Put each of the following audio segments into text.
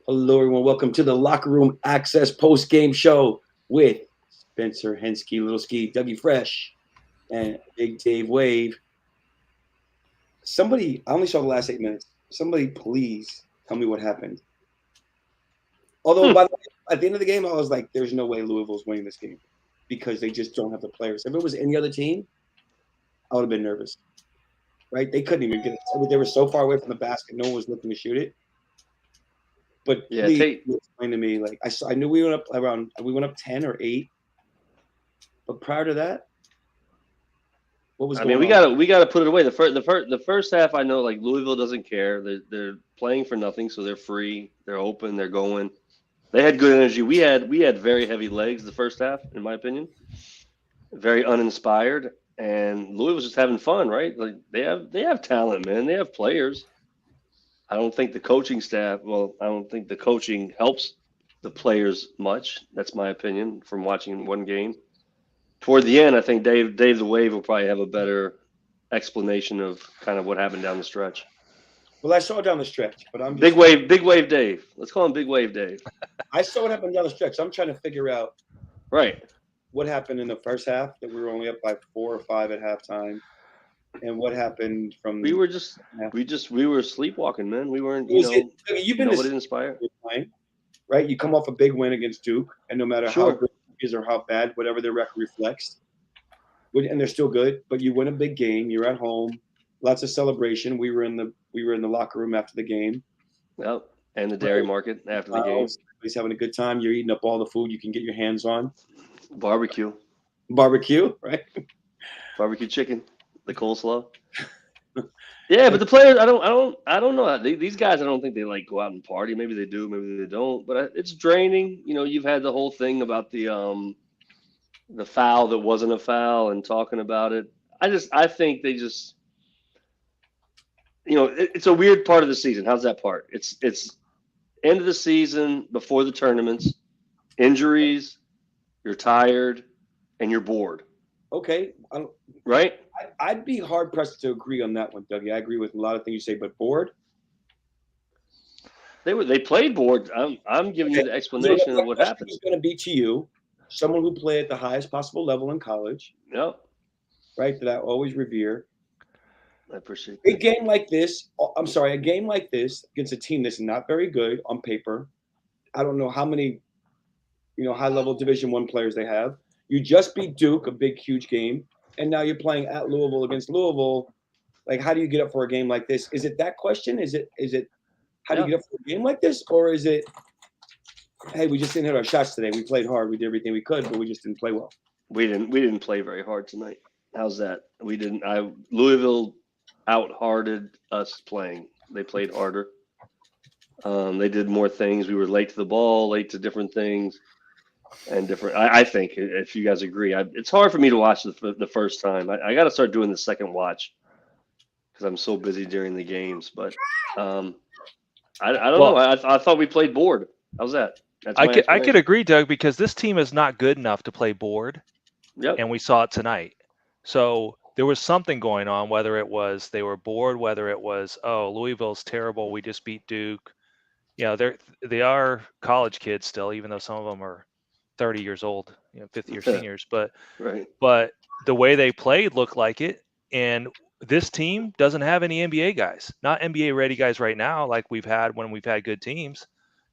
Hello, everyone. Welcome to the Locker Room Access Post Game Show with Spencer Hensky, Little Ski, Dougie Fresh, and Big Dave Wave. Somebody, I only saw the last 8 minutes. Somebody, please tell me what happened. Although, by the way, at the end of the game, I was like, "There's no way Louisville's winning this game because they just don't have the players." If it was any other team, I would have been nervous. Right? They couldn't even get it. They were so far away from the basket, no one was looking to shoot it. But Yeah, please explain to me. Like I knew we went up 10 or 8. But prior to that, what was going on? we gotta put it away. The first half, I know like Louisville doesn't care. They're playing for nothing, so they're free. They're open. They're going. They had good energy. We had very heavy legs the first half, in my opinion. Very uninspired, and Louisville was just having fun, right? Like they have talent, man. They have players. I don't think the coaching staff. Well, I don't think the coaching helps the players much. That's my opinion from watching one game. Toward the end, I think Dave the Wave will probably have a better explanation of kind of what happened down the stretch. Well, I saw it down the stretch, but I'm just Big Wave Dave. Let's call him Big Wave Dave. I saw what happened down the stretch. I'm trying to figure out Right. what happened in the first half that we were only up by 4 or 5 at halftime, and what happened from. We were just we were sleepwalking, man. We weren't, You've been nobody inspired. playing, right? You come off a big win against Duke, and no matter how Sure. good it is or how bad, whatever their record reflects, and they're still good. But you win a big game. You're at home. Lots of celebration. We were in the locker room after the game. Yep. And the dairy market after the game. Everybody's having a good time. You're eating up all the food you can get your hands on. Barbecue. Barbecue, right? Barbecue chicken. The coleslaw. Yeah, but the players, I don't know. These guys, I don't think they like go out and party. Maybe they do, maybe they don't. But it's draining. You've had the whole thing about the foul that wasn't a foul and talking about it. I think they just, it's a weird part of the season. How's that part? It's end of the season before the tournaments, injuries, you're tired, and you're bored. Okay, Right? I'd be hard pressed to agree on that one, Dougie. I agree with a lot of things you say, but bored. They played bored. I'm giving you the explanation of what happened. It's going to be to you, someone who played at the highest possible level in college. Yep. Right, that I always revere. I appreciate that. A game like this against a team that's not very good on paper. I don't know how many, high-level Division I players they have. You just beat Duke, a big, huge game, and now you're playing at Louisville against Louisville. Like, how do you get up for a game like this? Is it that question? Is it? How do you get up for a game like this, or is it? Hey, we just didn't hit our shots today. We played hard. We did everything we could, but we just didn't play well. We didn't play very hard tonight. How's that? We didn't. Louisville out-harded us playing. They played harder. They did more things. We were late to the ball, late to different things, and different. I think if you guys agree, it's hard for me to watch the first time. I got to start doing the second watch because I'm so busy during the games. But I don't know. I thought we played bored. How's that? I could agree, Doug, because this team is not good enough to play bored. Yep. And we saw it tonight. So there was something going on, whether it was they were bored, whether it was, oh, Louisville's terrible, we just beat Duke. They are college kids still, even though some of them are 30 years old, fifth-year seniors. But right. But the way they played looked like it. And this team doesn't have any NBA guys, not NBA-ready guys right now, like we've had when we've had good teams.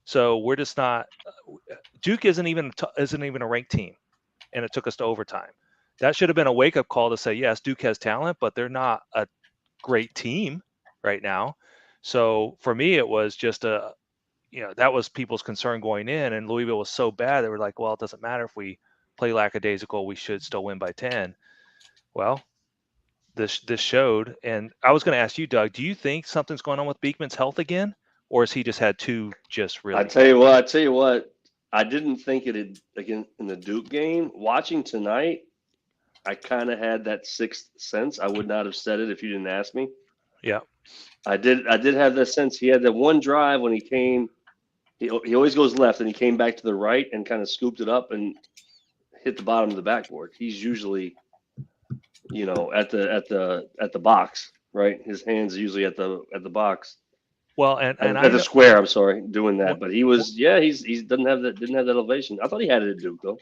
So we're just not. Duke isn't even a ranked team, and it took us to overtime. That should have been a wake-up call to say, yes, Duke has talent, but they're not a great team right now. So for me, it was just that was people's concern going in, and Louisville was so bad they were like, well, it doesn't matter if we play lackadaisical, we should still win by 10. Well, this showed, and I was going to ask you, Doug, do you think something's going on with Beekman's health again, or has he just had two just really? I tell you what, I didn't think it again in the Duke game. Watching tonight, I kind of had that sixth sense. I would not have said it if you didn't ask me. Yeah, I did have that sense. He had that one drive when he came. He always goes left, and he came back to the right and kind of scooped it up and hit the bottom of the backboard. He's usually, at the box, right? His hands are usually at the box. Well, and I at the know, square. I'm sorry, doing that, What- but he was he's didn't have that elevation. I thought he had it at Duke though.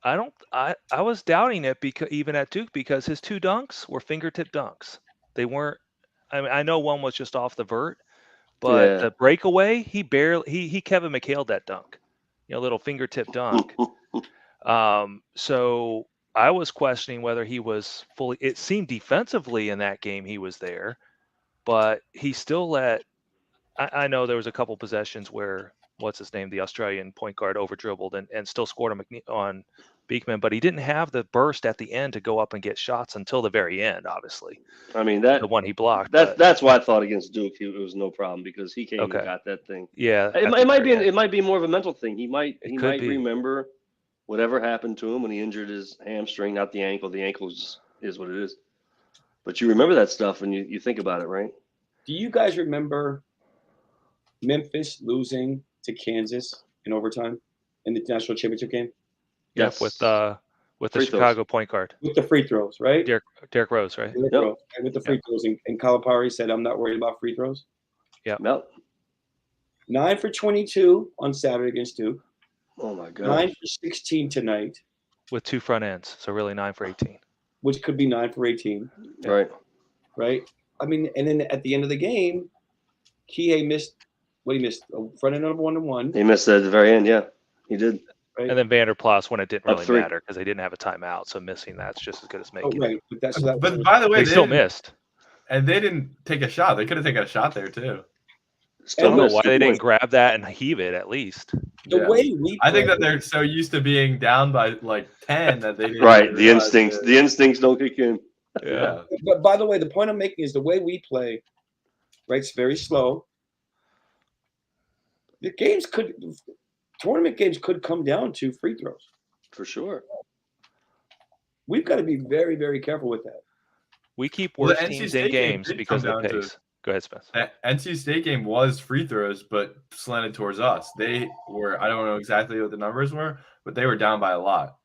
I don't. I was doubting it because even at Duke because his 2 dunks were fingertip dunks. They weren't. I mean, I know one was just off the vert, but Yeah. the breakaway, he barely he Kevin McHale'd that dunk, little fingertip dunk. So I was questioning whether he was fully. It seemed defensively in that game he was there, but he still let. I know there was a couple possessions where what's his name, the Australian point guard, over dribbled and still scored on Beekman, but he didn't have the burst at the end to go up and get shots until the very end. Obviously, I mean the one he blocked. But that's why I thought against Duke it was no problem because he came and okay, got that thing. yeah, It, at it the might be very end. it might be more of a mental thing. He might Could be. remember whatever happened to him when he injured his hamstring, not the ankle. The ankle is what it is. But you remember that stuff and you think about it, right? Do you guys remember Memphis losing to Kansas in overtime in the national championship game Yeah, Yes. with the Free throws. Chicago point guard, with the free throws, right? Derrick Rose, right? Derrick Yep. Rose, and with the free throws, and Calipari said, "I'm not worried about free throws." Yep. 9 for 22 on Saturday against Duke. Oh my god. 9 for 16 tonight, With 2 front ends, so really 9 for 18. which could be 9 for 18, Right. right? I mean, and then at the end of the game, Kihei missed. What he missed? A front end of 1-1. He missed that at the very end. Yeah, he did. Right? And then Vanderplas when it didn't Up really 3. matter because they didn't have a timeout, so missing that's just as good as Oh, making right. it. But that's that. But by the way, They still didn't- missed. and they didn't take a shot. They could have taken a shot there too. I Still don't know missed. why they didn't grab that and heave it at least. The Yeah. way we I think play- that they're so used to being down by like 10 that they didn't Right. The realize instincts. that- The instincts don't kick in. Yeah. But by the way, the point I'm making is the way we play, right? It's very slow. The tournament games could come down to free throws. For sure. We've got to be very, very careful with that. We keep Well, the worse NC teams State in game games did because come of the down to- pace. Go ahead, Spence. That NC State game was free throws, but slanted towards us. They were, I don't know exactly what the numbers were, but they were down by a lot.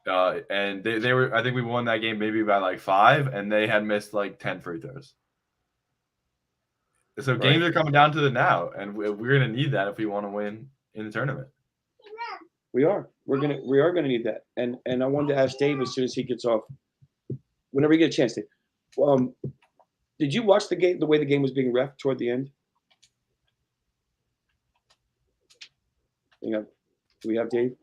And they were, I think we won that game maybe by like 5, and they had missed like 10 free throws. So games are coming down to the now, and we're going to need that if we want to win in the tournament. We are. We are gonna need that. And I wanted to ask Dave as soon as he gets off, whenever you get a chance, Dave. Did you watch the game? The way the game was being ref toward the end. Do we have Dave?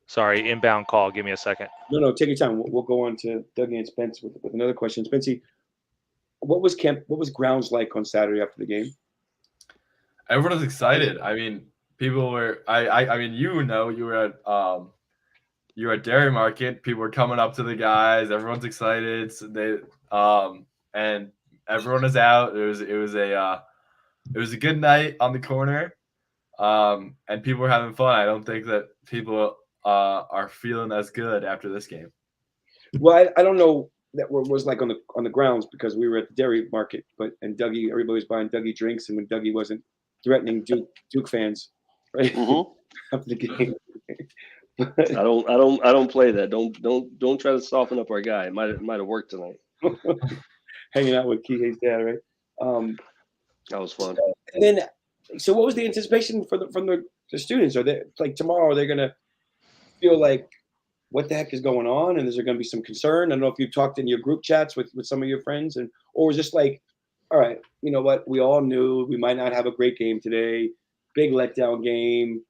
Sorry, inbound call. Give me a second. No, take your time. We'll go on to Dougie and Spence with another question. Spency, what was grounds like on Saturday after the game? Everyone was excited. I mean, people were. I mean, you were at Dairy Market. People were coming up to the guys. Everyone's excited. So they and everyone is out. It was a good night on the corner. And people were having fun. I don't think that people are feeling as good after this game. Well, I don't know that was like on the grounds because we were at the Dairy Market, and Dougie, everybody was buying Dougie drinks, and when Dougie wasn't threatening Duke fans, right after the game. I don't play that. Don't try to soften up our guy. It might have worked tonight. Hanging out with Kihei's dad, right? That was fun. And then, so what was the anticipation from the students? Are they like tomorrow? Are they gonna feel like what the heck is going on? And is there gonna be some concern? I don't know if you've talked in your group chats with some of your friends, or was just like, all right, you know what? We all knew we might not have a great game today. Big letdown game.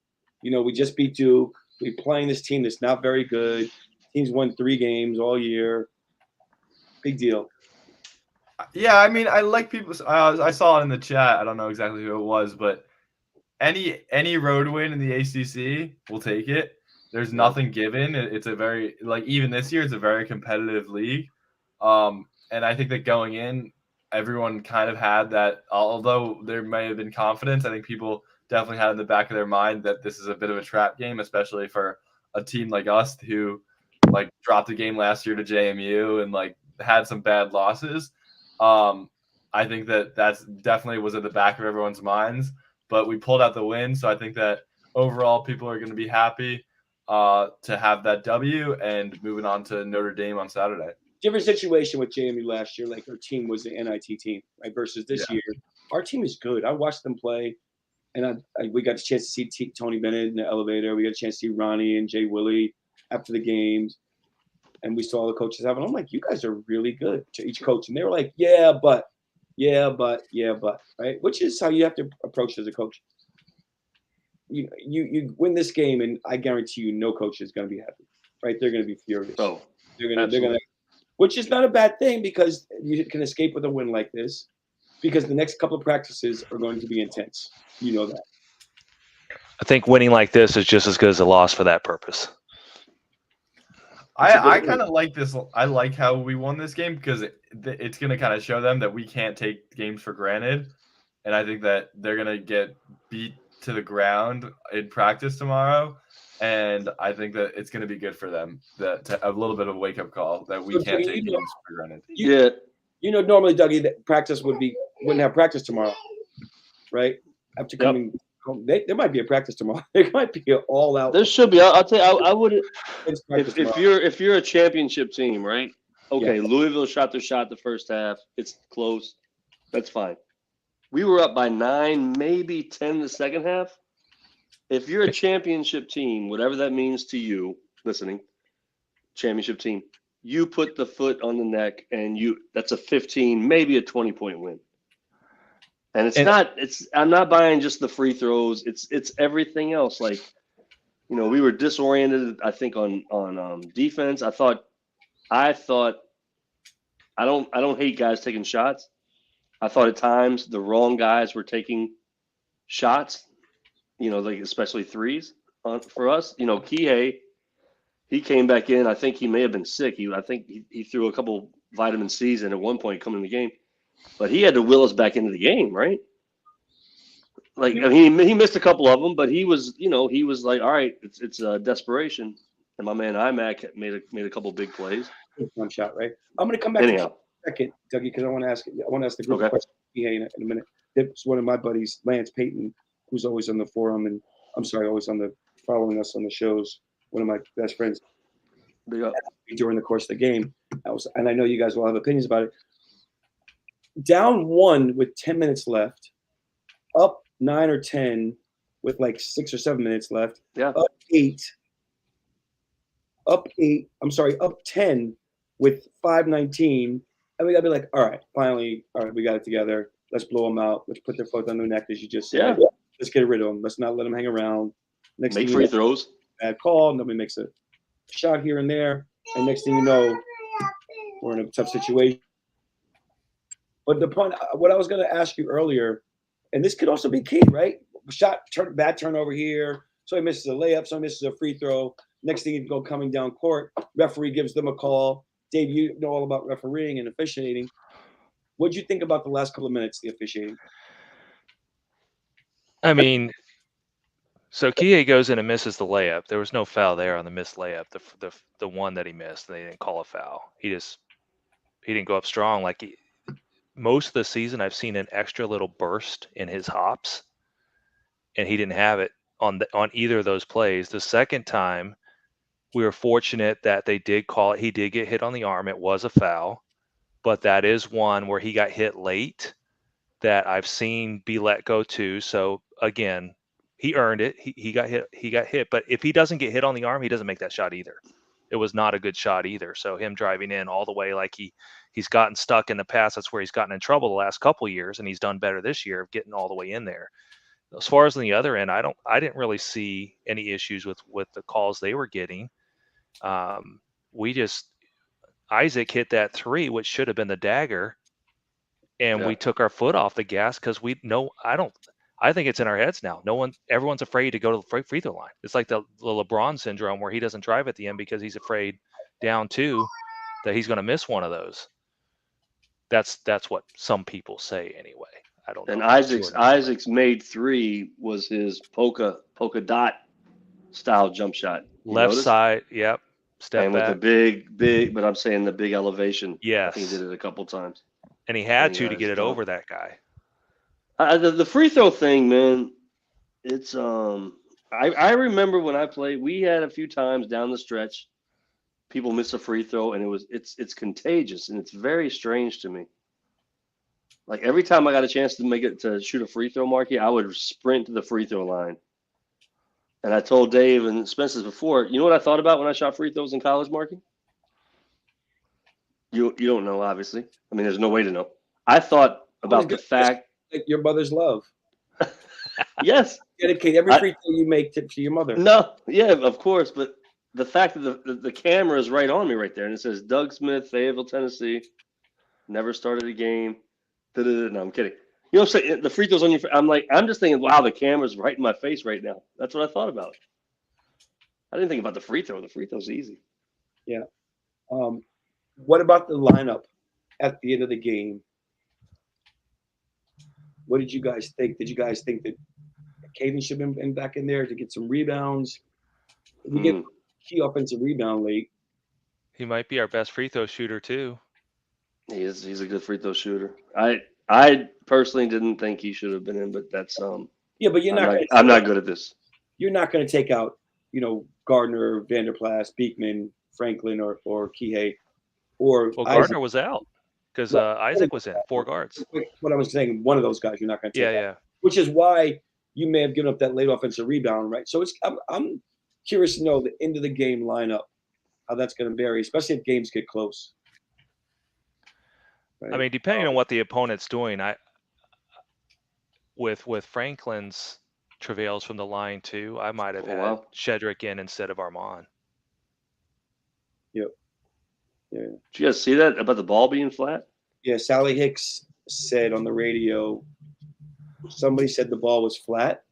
We just beat Duke. We're playing this team that's not very good. Team's won 3 games all year. Big deal. Yeah, I mean, I like people. I saw it in the chat. I don't know exactly who it was, but any road win in the ACC, we'll take it. There's nothing given. It's a very even this year, it's a very competitive league. And I think that going in, everyone kind of had that. Although there may have been confidence, I think people definitely had in the back of their mind that this is a bit of a trap game, especially for a team like us who dropped a game last year to JMU and had some bad losses. I think that's definitely was at the back of everyone's minds, but we pulled out the win. So I think that overall people are going to be happy to have that W and moving on to Notre Dame on Saturday. different situation with JMU last year. Like our team was the NIT team, right? Versus this year, our team is good. I watched them play, and we got a chance to see Tony Bennett in the elevator. We got a chance to see Ronnie and Jay Willie after the games, and we saw all the coaches have. And I'm like, you guys are really good to each coach, and they were like, yeah, but, right? Which is how you have to approach it as a coach. You win this game, and I guarantee you, no coach is going to be happy, right? They're going to be furious. Oh, they're gonna, which is not a bad thing because you can escape with a win like this, because the next couple of practices are going to be intense. You know that. I think winning like this is just as good as a loss for that purpose. I kind of like this. I like how we won this game because it's going to kind of show them that we can't take games for granted. And I think that they're going to get beat to the ground in practice tomorrow. And I think that it's going to be good for them, that a little bit of a wake-up call that we can't take games for granted. Normally, Dougie, that practice wouldn't have practice tomorrow, right? After coming home, there might be a practice tomorrow. There might be an all-out. There should be. I'll tell you, I would. If you're a championship team, right? Okay, yeah. Louisville shot their shot the first half. It's close. That's fine. We were up by 9, maybe 10 the second half. If you're a championship team, whatever that means to you, listening, championship team, you put the foot on the neck, and that's a 15, maybe a 20-point win. And I'm not buying just the free throws. It's everything else. Like, we were disoriented, I think, on defense. I don't hate guys taking shots. I thought at times the wrong guys were taking shots, like especially threes for us. Kihei, he came back in. I think he may have been sick. I think he threw a couple vitamin C's in at one point coming in the game. But he had to will us back into the game, right? Like, I mean, he missed a couple of them, but he was like, all right, it's desperation. And my man IMAC made a couple big plays. One shot, right? I'm going to come back to you in a second, Dougie, because I want to ask the group a question in a minute. It's one of my buddies, Lance Payton, who's always on the forum, and always following us on the shows. One of my best friends. During the course of the game, and I know you guys will have opinions about it. Down 1 with 10 minutes left, up 9 or 10 with like 6 or 7 minutes left, up 10 with 5:19, and we gotta be like, all right, finally, we got it together. Let's blow them out. Let's put their foot on their neck, as you just said. Yeah. Let's get rid of them. Let's not let them hang around. Make free throws. Bad call. Nobody makes a shot here and there, and next thing you know, we're in a tough situation. But the point, what I was going to ask you earlier, and this could also be key, right? Bad turnover here. So he misses a layup. So he misses a free throw. Next thing, he'd go coming down court. Referee gives them a call. Dave, you know all about refereeing and officiating. What did you think about the last couple of minutes, the officiating? I mean, so Kihei goes in and misses the layup. There was no foul there on the missed layup. The one that he missed, they didn't call a foul. He didn't go up strong like most of the season. I've seen an extra little burst in his hops, and he didn't have it on either of those plays. The second time, we were fortunate that they did call it. He did get hit on the arm. It was a foul, but that is one where he got hit late that I've seen be let go too. So again, he earned it. He got hit. But if he doesn't get hit on the arm, he doesn't make that shot either. It was not a good shot either. So him driving in all the way, like he's gotten stuck in the past. That's where he's gotten in trouble the last couple of years, and he's done better this year of getting all the way in there. As far as on the other end, I didn't really see any issues with the calls they were getting. Isaac hit that 3, which should have been the dagger, and we took our foot off the gas because I think it's in our heads now. Everyone's afraid to go to the free throw line. It's like the LeBron syndrome where he doesn't drive at the end because he's afraid down 2 that he's going to miss one of those. That's what some people say anyway. I don't know. And Isaac's made 3 was his polka dot style jump shot. Left side, yep. Step and back. With the big, but I'm saying the big elevation. Yes. I think he did it a couple times. And he had to get it over that guy. The free throw thing, man, it's I remember when I played, we had a few times down the stretch, people miss a free throw, and it's contagious, and it's very strange to me. Like every time I got a chance to shoot a free throw, Marky, I would sprint to the free throw line. And I told Dave and Spencer before, you know what I thought about when I shot free throws in college, Marky? You don't know, obviously. I mean, there's no way to know. I thought about the fact like your mother's love. Yes. Dedicate every free throw you make to your mother. No, yeah, of course, but the fact that the camera is right on me right there, and it says Doug Smith, Fayetteville, Tennessee, never started a game. No, I'm kidding. You know what I'm saying? The free throws on your. I'm just thinking, wow, the camera's right in my face right now. That's what I thought about. I didn't think about the free throw. The free throw's easy. Yeah. What about the lineup at the end of the game? What did you guys think? Did you guys think that Caden should have been back in there to get some rebounds? We get key offensive rebound late. He might be our best free throw shooter too. He's a good free throw shooter. I personally didn't think he should have been in, but that's yeah, but I'm not good at this. You're not going to take out, Gardner, Vanderplas, Beekman, Franklin, or Kihei, or Gardner was out because Isaac was in 4 guards. What I was saying, one of those guys you're not going to take out. Yeah. Which is why you may have given up that late offensive rebound, right? So I'm curious to know the end of the game lineup, how that's going to vary, especially if games get close. Right? I mean, depending on what the opponent's doing, with Franklin's travails from the line too, I might have had Shedrick in instead of Armand. Yep. Yeah. Did you guys see that about the ball being flat? Yeah, Sally Hicks said on the radio, somebody said the ball was flat.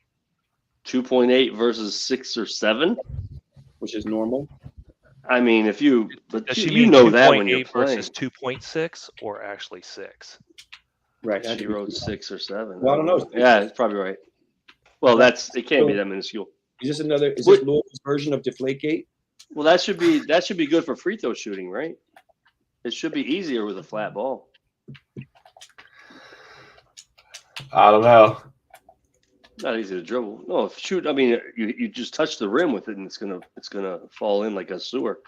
2.8 versus 6 or 7, which is normal. I mean, if you, but does you she mean know that when you're playing. Versus 2.6 or actually 6? Right. She wrote 6 or 7. Well, I don't know. Yeah, it's probably right. Well, it can't be that minuscule. Is this Louisville's version of Deflategate? Well, that should be good for free throw shooting, right? It should be easier with a flat ball. I don't know. Not easy to dribble. No, shoot. I mean, you just touch the rim with it, and it's gonna fall in like a sewer.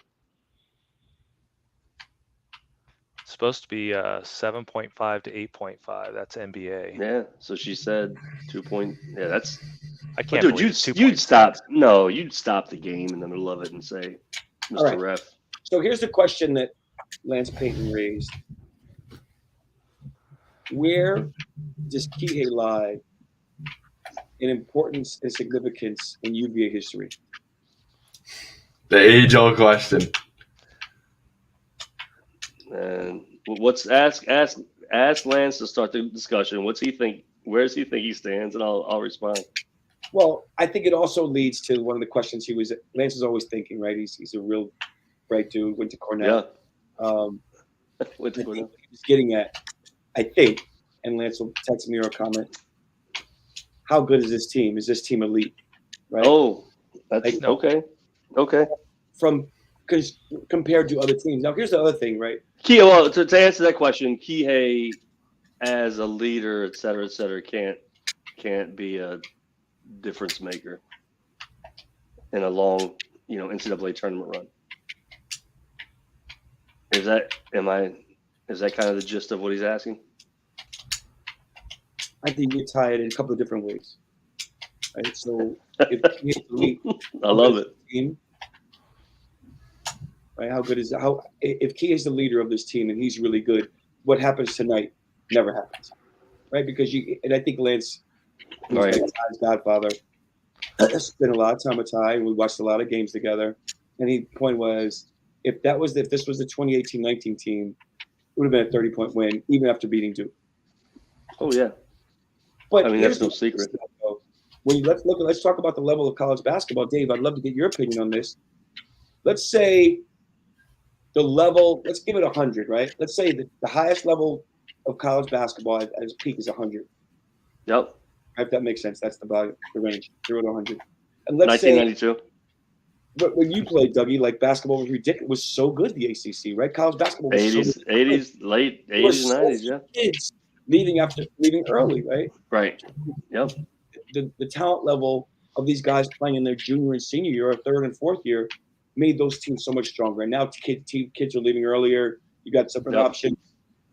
It's supposed to be 7.5 to 8.5. That's NBA. Yeah. So she said 2 point. Yeah, that's. I can't. Dude, you'd stop. No, you'd stop the game in the middle of it and say, "Mr. Ref." So here's the question that Lance Payton raised: where does Kihei lie in importance and significance in UVA history? The age-old question. And ask Lance to start the discussion. What's he think? Where does he think he stands? And I'll respond. Well, I think it also leads to one of the questions Lance is always thinking, right? He's a real bright dude. Went to Cornell. Yeah. Went to Cornell. He's getting at, I think, and Lance will text me or comment. How good is this team? Is this team elite? Right. Oh, that's okay. Okay. Because compared to other teams. Now, here's the other thing, right? Well, to answer that question, Kihei as a leader, et cetera, can't be a difference maker in a long, NCAA tournament run. Is that kind of the gist of what he's asking? I think you tie it in a couple of different ways. Right? So if Kihei's elite, I love it. Team, right? How good is that? If Kihei's the leader of this team and he's really good, what happens tonight never happens, right? Because I think Lance, who's right, Ty's godfather, spent a lot of time with Ty. We watched a lot of games together, and his point was, if this was the 2018-19 team, it would have been a 30-point win, even after beating Duke. Oh yeah. But I mean, that's no secret. Let's talk about the level of college basketball. Dave, I'd love to get your opinion on this. Let's say the level, let's give it 100, right? Let's say the highest level of college basketball at its peak is 100. Yep. If that makes sense, that's the range, 0 to 100. And let's 1992. Say, when you played, Dougie, like basketball was ridiculous. It was so good, the ACC, right? College basketball was 80s, so good. 80s, late 80s, 90s, yeah. Kids leaving early, right? Right. Yep. The talent level of these guys playing in their junior and senior year or third and fourth year made those teams so much stronger. And now kids are leaving earlier. You got separate options.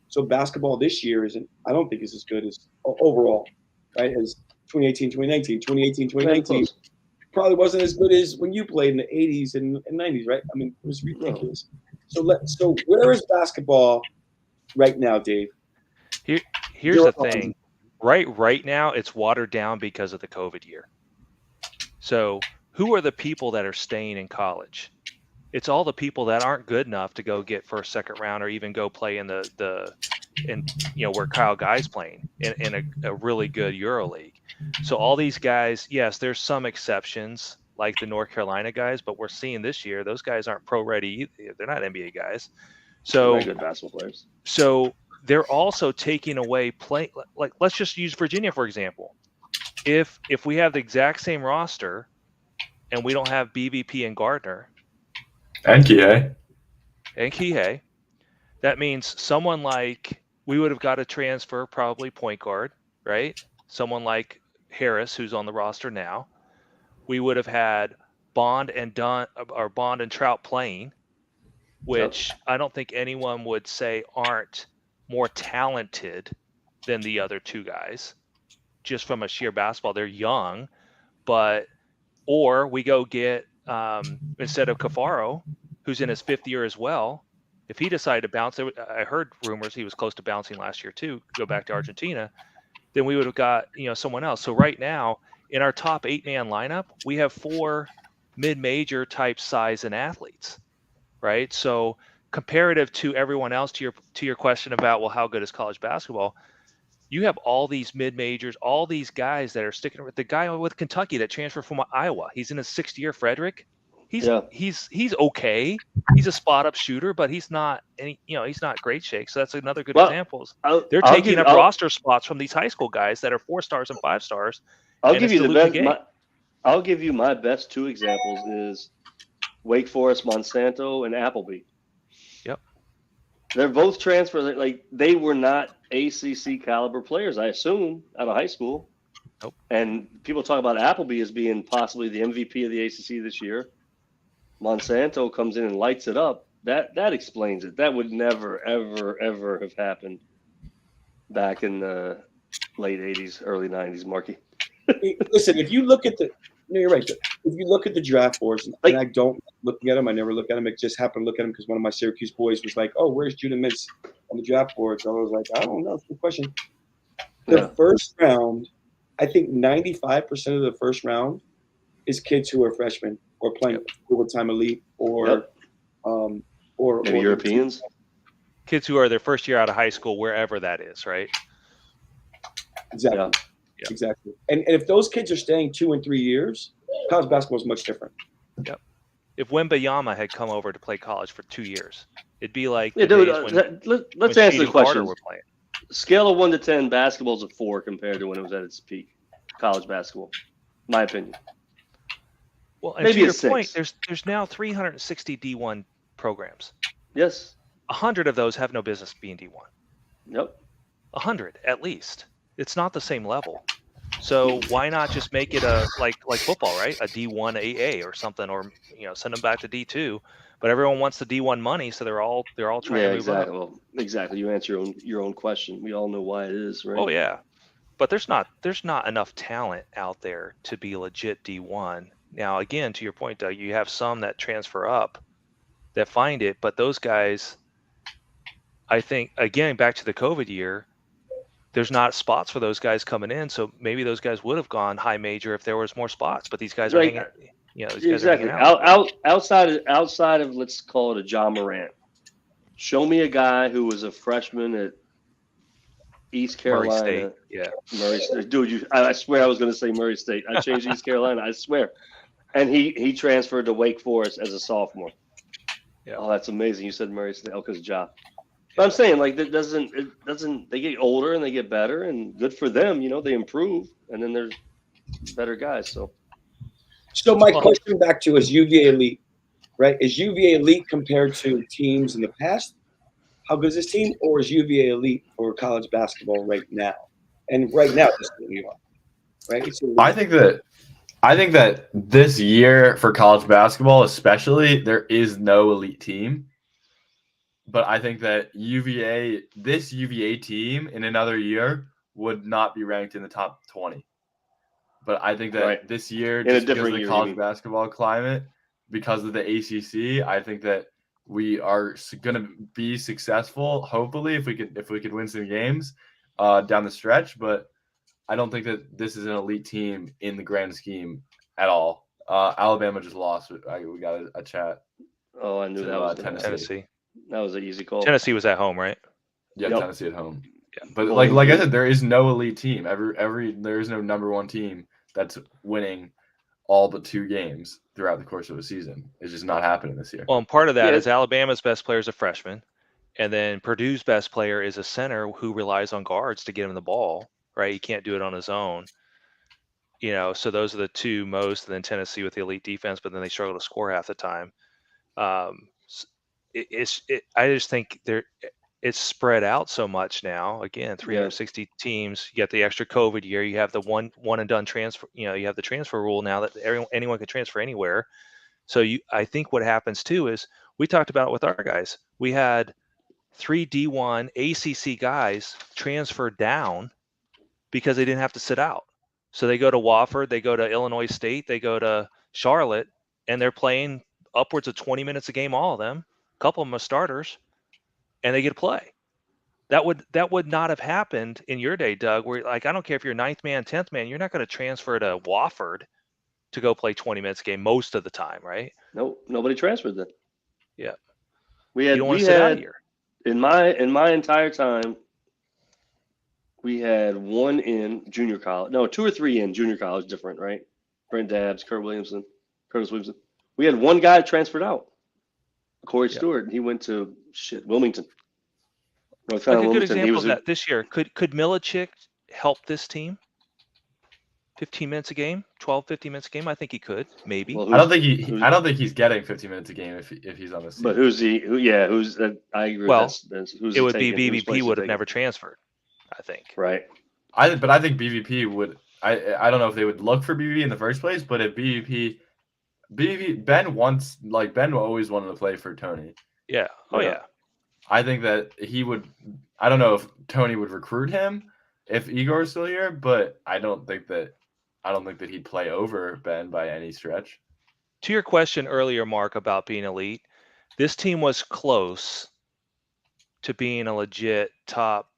So basketball this year I don't think is as good as overall, right? As 2018, 2019, 2018, 2019 probably wasn't as good as when you played in the 80s and 90s, right? I mean, it was ridiculous. No. So where is basketball right now, Dave? Here's the thing. Right now, it's watered down because of the COVID year. So who are the people that are staying in college? It's all the people that aren't good enough to go get first, second round, or even go play in where Kyle Guy's playing in a really good EuroLeague. So all these guys, yes, there's some exceptions like the North Carolina guys, but we're seeing this year those guys aren't pro ready either. They're not NBA guys. So they're good basketball players. So they're also taking away play. Like let's just use Virginia for example. If we have the exact same roster and we don't have BVP and Gardner and Kihei, that means someone like we would have got to transfer probably point guard, right? Someone like Harris, who's on the roster now. We would have had Bond and Trout playing, which I don't think anyone would say aren't more talented than the other two guys, just from a sheer basketball. They're young, or we go get instead of Cafaro, who's in his 5th year as well. If he decided to bounce, I heard rumors he was close to bouncing last year too, go back to Argentina, then we would have got, someone else. So right now in our top 8-man lineup, we have 4 mid-major type size and athletes, right? So comparative to everyone else, to your question about, well, how good is college basketball? You have all these mid-majors, all these guys that are sticking with the guy with Kentucky that transferred from Iowa. He's in his 6th year, Frederick. He's okay. He's a spot up shooter, but he's not he's not great shake. So that's another good example. They're taking up roster spots from these high school guys that are 4 stars and 5 stars. I'll give you the best. I'll give you my best 2 examples is Wake Forest, Monsanto, and Appleby. Yep. They're both transferred. Like they were not ACC caliber players, I assume, out of high school. Nope. And people talk about Appleby as being possibly the MVP of the ACC this year. Monsanto comes in and lights it up. That explains it. That would never, ever, ever have happened back in the late 80s, early 90s, Marky. Listen, if you look at you're right. If you look at the draft boards, and I don't looking at them, I never look at them. It just happened to look at them because one of my Syracuse boys was like, "Oh, where's Judah Mintz on the draft board?" So I was like, "I don't know. It's a good question." The first round, I think 95% of the first round is kids who are freshmen or playing full-time elite or maybe Europeans. Kids who are their first year out of high school, wherever that is, right? Exactly. Yeah. Exactly. And if those kids are staying 2 and 3 years, college basketball is much different. Yep. If Wembayama had come over to play college for 2 years, it'd be like let's answer the question. Scale of 1 to 10, basketball's a 4 compared to when it was at its peak. College basketball, my opinion. Well, and maybe to your point, there's now 360 D1 programs. Yes. 100 of those have no business being D1. Yep. 100 at least. It's not the same level. So why not just make it a like football, right? A D1 AA or something, or send them back to D2. But everyone wants the D1 money, so they're all trying to move up. Well, exactly. You answer your own question. We all know why it is, right? Oh yeah. But there's not enough talent out there to be legit D1. Now, again, to your point, Doug, you have some that transfer up that find it, but those guys, I think, again, back to the COVID year, there's not spots for those guys coming in. So maybe those guys would have gone high major if there was more spots, but these guys are hanging, these guys are hanging out. Outside of, let's call it a John Morant. Show me a guy who was a freshman at East Carolina. Murray State. Yeah. Murray State. Dude, I swear I was going to say Murray State. I changed East Carolina. I swear. And he transferred to Wake Forest as a sophomore. Yeah. Oh, that's amazing. You said Murray State. Oh, because of Ja. But I'm saying, like, it doesn't. They get older and they get better, and good for them. They improve, and then there's better guys. So my question back to is UVA elite, right? Is UVA elite compared to teams in the past? How good is this team, or is UVA elite for college basketball right now? And right now, this is what you are, right? I think that I think that this year for college basketball, especially, there is no elite team. But I think that this UVA team in another year would not be ranked in the top 20. But I think that this year, just because of the college basketball climate, because of the ACC, I think that we are going to be successful. Hopefully, if we could win some games down the stretch. But I don't think that this is an elite team in the grand scheme at all. Alabama just lost. We got a chat. Oh, I knew that was Tennessee. That was an easy call. Tennessee was at home, right? Yeah, yep. Tennessee at home. Yeah. But like I said, there is no elite team. There is no number one team that's winning all but 2 games throughout the course of a season. It's just not happening this year. Well, and part of that is Alabama's best player is a freshman, and then Purdue's best player is a center who relies on guards to get him the ball. Right? He can't do it on his own. So those are the 2 most, and then Tennessee with the elite defense, but then they struggle to score half the time. I just think it's spread out so much now. Again, 360 teams. You got the extra COVID year. You have the one and done transfer. You have the transfer rule now that anyone can transfer anywhere. So I think what happens too is we talked about it with our guys. We had 3 D1 ACC guys transfer down because they didn't have to sit out. So they go to Wofford, they go to Illinois State, they go to Charlotte, and they're playing upwards of 20 minutes a game, all of them. A couple of them are starters, and they get to play. That would not have happened in your day, Doug, where I don't care if you're 9th man, 10th man, you're not going to transfer to Wofford to go play 20 minutes a game most of the time, right? Nope, nobody transferred then. Yeah. We had in my entire time, we had 1 in junior college. No, 2 or 3 in junior college, different, right? Brent Dabbs, Curtis Williamson. We had 1 guy transferred out. Corey Stewart. He went to Wilmington. Like a good example of that this year. Could Milicic help this team? 15 minutes a game, 12, 15 minutes a game. I think he could, maybe. Well, I don't think he's getting 15 minutes a game if he's on this team. But who's he? I agree. Well, who's it would be BVP would have never transferred, I think. Right. But I think BVP would. I don't know if they would look for BVP in the first place, but if BVP Ben always wanted to play for Tony. Yeah. Oh yeah. I think that he would. I don't know if Tony would recruit him if Igor's still here, but I don't think that he'd play over Ben by any stretch. To your question earlier, Mark, about being elite, this team was close to being a legit top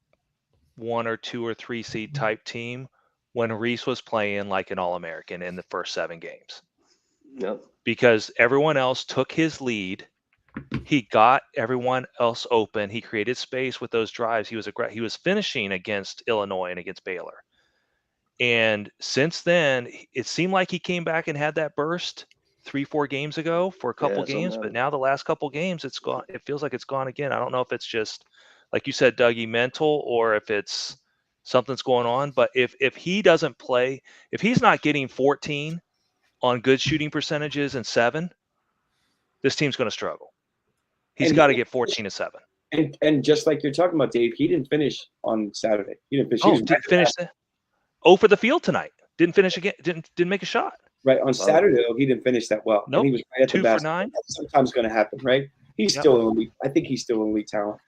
1 or 2 or 3 seed type team when Reese was playing like an All-American in the first 7 games. Yep. Because everyone else took his lead. He got everyone else open. He created space with those drives. He was finishing against Illinois and against Baylor. And since then, it seemed like he came back and had that burst 3-4 games ago for a couple games. But now the last couple games, it's gone. It feels like it's gone again. I don't know if it's just, like you said, Dougie, mental, or if it's something's going on. But if he doesn't play, if he's not getting 14 on good shooting percentages and 7, this team's going to struggle. He's got to get 14 and 7. And just like you're talking about, Dave, he didn't finish on Saturday. He didn't finish. Didn't finish that. Oh, for the field tonight. Didn't finish again. Didn't make a shot. Right on Saturday, though, he didn't finish that well. Nope. And he was right at 2 the basket. for 9. That's sometimes going to happen, right? He's still an elite. I think he's still an elite talent.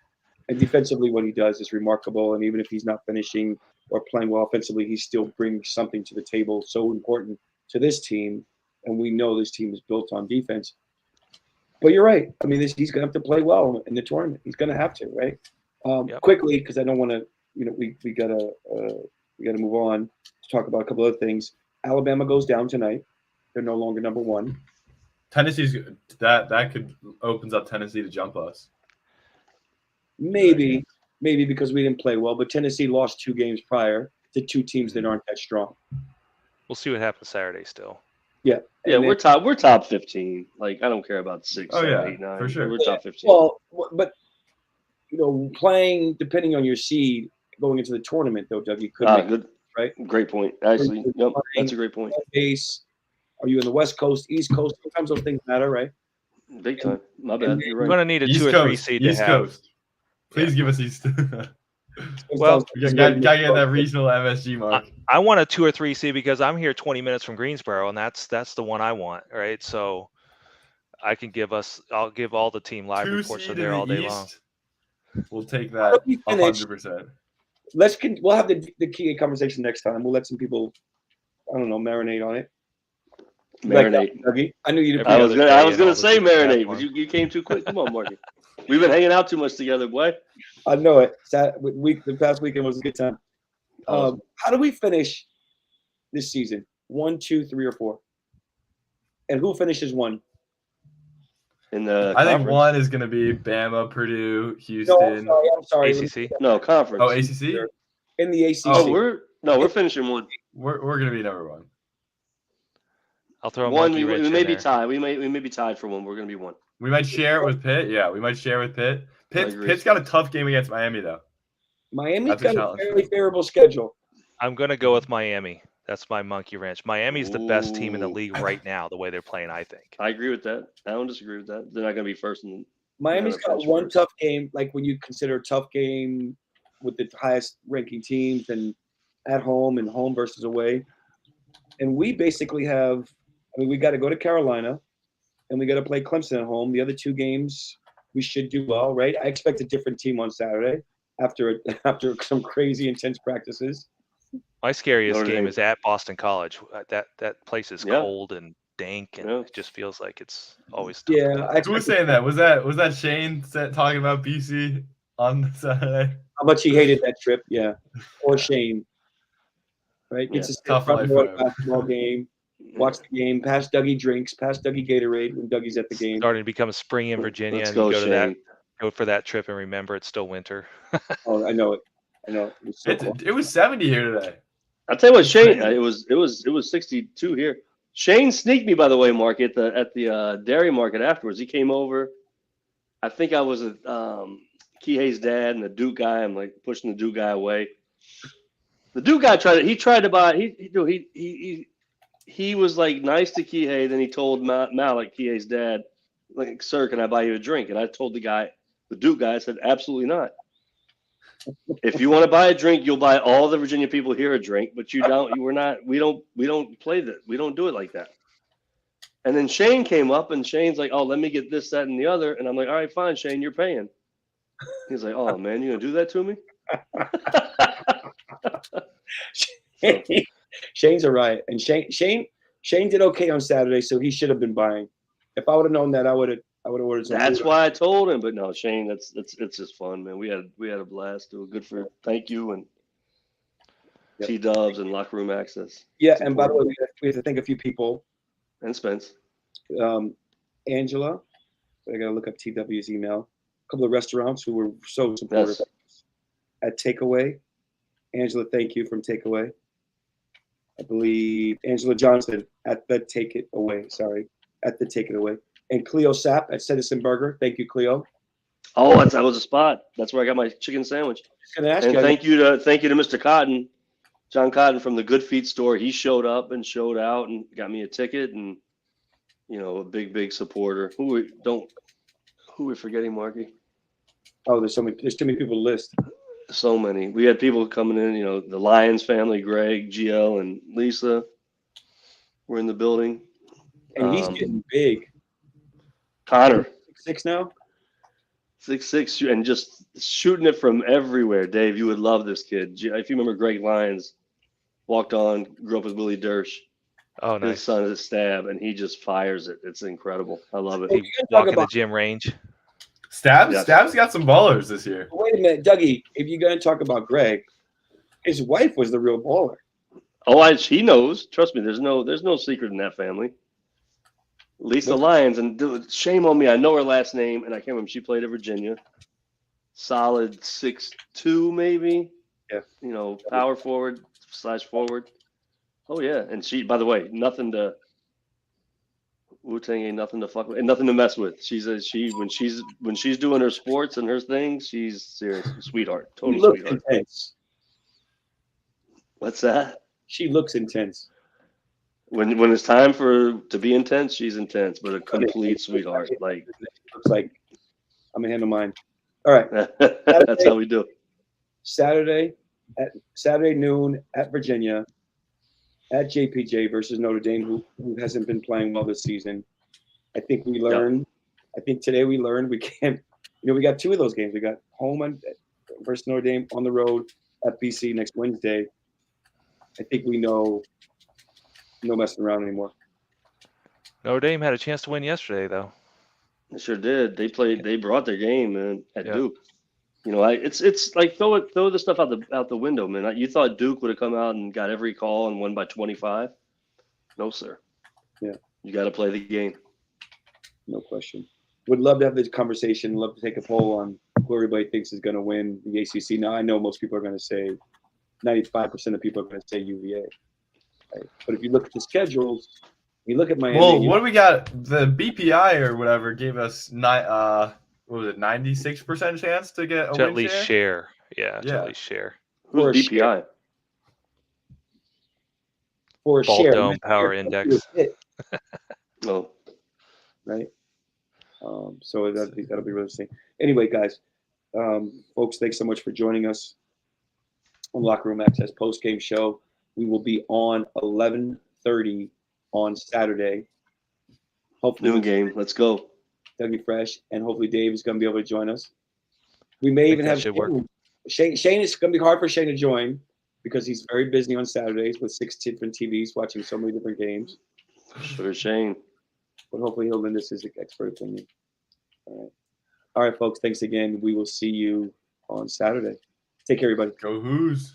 And defensively, what he does is remarkable. And even if he's not finishing or playing well offensively, he still brings something to the table so important to this team. And we know this team is built on defense. But you're right. I mean, he's going to have to play well in the tournament. He's going to have to, right? Quickly, because I don't want to. We gotta move on to talk about a couple other things. Alabama goes down tonight. They're no longer number 1. Tennessee's that could opens up Tennessee to jump us. Maybe because we didn't play well, but Tennessee lost 2 games prior to 2 teams that aren't that strong. We'll see what happens Saturday still. Yeah. We're top 15. Like, I don't care about 6, 7, 8, 9. For sure. We're top 15. Well, but playing depending on your seed going into the tournament, though, Doug, you could make good, right? Great point. Actually, yep, that's a great point. Base. Are you in the West Coast, East Coast? Sometimes those things matter, right? Big time. My bad. You're right. We're going to need a East 2 or 3 seed East to have. Coast. Please give us East. Well, gotta get that regional MSG mark. I want a 2 or 3 seed because I'm here 20 minutes from Greensboro, and that's the one I want, right? So I can I'll give all the team live 2 reports seed from there in all the day long. East. We'll take How that do we finish? 100%. We'll have the key conversation next time. We'll let some people, I don't know, marinate on it. Marinate. Like Dougie? I knew you'd Every I other was day gonna and all say the different marinate, but platforms. you came too quick. Come on, Marky. We've been hanging out too much together, boy. I know it. The past weekend was a good time. Awesome. How do we finish this season? 1, 2, 3, or 4? And who finishes 1? In the I think conference? 1 is going to be Bama, Purdue, No, Houston. I'm sorry. ACC. No, conference. Oh, ACC? In the ACC. Oh, we're finishing 1. We're going to be number 1. I'll throw a 1. monkey wrench We in may be there. tied. We may be tied for 1. We're gonna be 1. We might share it with Pitt. Yeah, we might share with Pitt. agree. Pitt's got a tough game against Miami, though. Miami's That's a got a challenge. fairly favorable schedule. I'm going to go with Miami. That's my monkey wrench. Miami's the best team in the Ooh. league right now, the way they're playing, I think. I agree with that. I don't disagree with that. They're not gonna be first. Miami's gonna got finish one first. tough game, like when you consider a tough game with the highest ranking teams and at home and home versus away. And we basically have, we got to go to Carolina and we got to play Clemson at home. The other 2 games, we should do well, right? I expect a different team on Saturday after some crazy intense practices. My scariest Notre game Dame. is at Boston College. That place is Yeah. cold and dank, and Yeah. it just feels like it's always tough. Yeah. I Who was expect saying that? Was that Shane talking about BC on Saturday? how much he hated that trip. Yeah. Or Shane. Right? Gets to sit Tough front life row for at him. basketball game, watch the game, pass Dougie drinks, pass Dougie Gatorade when Dougie's at the game. Starting to become spring in Virginia, Let's and go, you Shane. go for that trip and remember it's still winter. Oh, I know it. It was so cool. It was 70 here today. I'll tell you what, Shane. crazy. It was 62 here. Shane sneaked me, by the way, Mark, at the dairy market afterwards. He came over. I think I was at Kihei's dad and the Duke guy. I'm like pushing the Duke guy away. The Duke guy tried to buy. He was like nice to Kihei. Then he told Malik, Kihei's dad, like, "Sir, can I buy you a drink?" And I told the Duke guy, I said, "Absolutely not. If you want to buy a drink, you'll buy all the Virginia people here a drink, but you don't. We don't play that. We don't do it like that." And then Shane came up, and Shane's like, "Oh, let me get this, that, and the other." And I'm like, "All right, fine, Shane, you're paying." He's like, "Oh man, you gonna do that to me?" Shane's a riot, and Shane did okay on Saturday, so he should have been buying. If I would have known that, I would have ordered some. That's food. why I told him. But no, Shane, it's just fun, man. We had a blast. It was good for thank you and Yep. T-Dubs and locker room access. Yeah, It's and by the way, important. we have to thank a few people. And Spence. Angela, I got to look up TW's email. A couple of restaurants who were so supportive at Takeaway. Angela, thank you from Takeaway. I believe Angela Johnson at the Take It Away. Sorry, at the Take It Away. And Cleo Sapp at Citizen Burger. Thank you, Cleo. Oh, that was a spot. That's where I got my chicken sandwich. Just gonna ask And you. thank you to Mr. Cotton, John Cotton from the Good Feet store. He showed up and showed out and got me a ticket, and a big supporter. Who are we forgetting, Marky? Oh, there's too many people to list. So many. We had people coming in, the Lions family, Greg, GL, and Lisa were in the building. And he's getting big. Connor. 6'6" now? 6'6", and just shooting it from everywhere. Dave, you would love this kid. If you remember, Greg Lyons walked on, grew up with Willie Dersh. Oh, His nice. son is a stab, and he just fires it. It's incredible. I love it. Hey, Walk in the gym range. Stabs got some ballers this year. Wait a minute, Dougie. If you're going to talk about Greg, his wife was the real baller. Oh, he knows. Trust me. There's no secret in that family. Lisa Lyons, and dude, shame on me. I know her last name, and I can't remember. She played at Virginia. Solid 6'2", maybe. Yeah. Power forward / forward. Oh yeah, and she. By the way, Wu-Tang ain't nothing to fuck with, and nothing to mess with. When she's doing her sports and her things, she's serious, sweetheart, She total looks sweetheart. intense. What's that? She looks intense. When it's time to be intense, she's intense, but a complete sweetheart. Like Looks like I'm gonna handle mine. All right. that's how we do. Saturday noon at Virginia, at JPJ versus Notre Dame, who hasn't been playing well this season. I think we learned. I think today we learned we can't. We got 2 of those games. We got home versus Notre Dame, on the road at BC next Wednesday. I think we know no messing around anymore. Notre Dame had a chance to win yesterday, though. They sure did. They brought their game, man, at Yeah. Duke. It's like throw the stuff out the window, man. You thought Duke would have come out and got every call and won by 25? No, sir. Yeah. You got to play the game. No question. Would love to have this conversation. Love to take a poll on who everybody thinks is going to win the ACC. Now, I know most people are going to say 95% of people are going to say UVA. Right? But if you look at the schedules, you look at Miami. Well, what do we got? The BPI or whatever gave us 96% chance to get a To win at least share. Yeah, to at least share. Who's For a BPI? For a Ball share. Dome Power Index. Oh, Right? So that'll be really interesting. Anyway, guys, folks, thanks so much for joining us on Locker Room Access post-game show. We will be on 11:30 on Saturday. Hopefully, noon game. Let's go. Dougie Fresh, and hopefully Dave is going to be able to join us. We may even have Shane. Shane is going to be hard for Shane to join because he's very busy on Saturdays with 6 different TVs watching so many different games. Sure, Shane. But hopefully he'll lend us his expert opinion. All right, folks. Thanks again. We will see you on Saturday. Take care, everybody. Go Who's.